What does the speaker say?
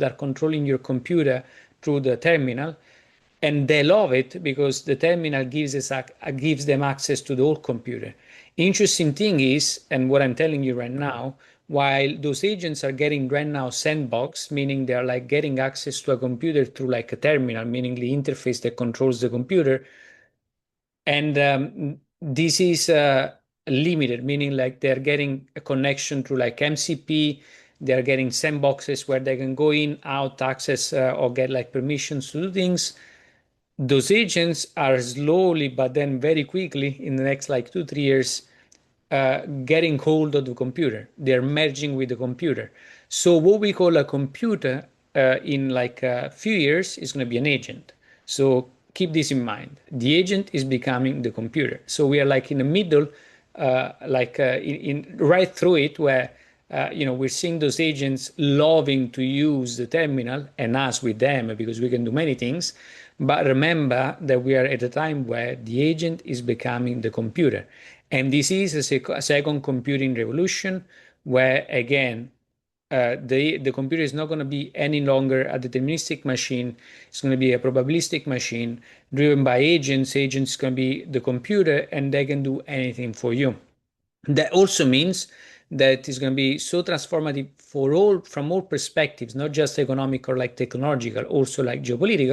are controlling your computer through the terminal, and they love it because the terminal gives them access to the whole computer. Interesting thing is, and what I'm telling you right now, while those agents are getting right now sandbox, meaning they're like getting access to a computer through like a terminal, meaning the interface that controls the computer, and this is limited, meaning like they're getting a connection through like MCP. They're getting sandboxes where they can go in, out, access, or get like permissions to do things. Those agents are slowly, but then very quickly in the next like 2-3 years, getting hold of the computer. They're merging with the computer. So what we call a computer in like a few years is going to be an agent. So keep this in mind. The agent is becoming the computer. So we are like in the middle, in right through it, where we're seeing those agents loving to use the terminal and us with them because we can do many things. But remember that we are at a time where the agent is becoming the computer. And this is a second computing revolution where, again, the computer is not going to be any longer a deterministic machine. It's going to be a probabilistic machine driven by agents. Agents can be the computer and they can do anything for you. That also means that it's going to be so transformative from all perspectives, not just economic or like technological, also like geopolitical.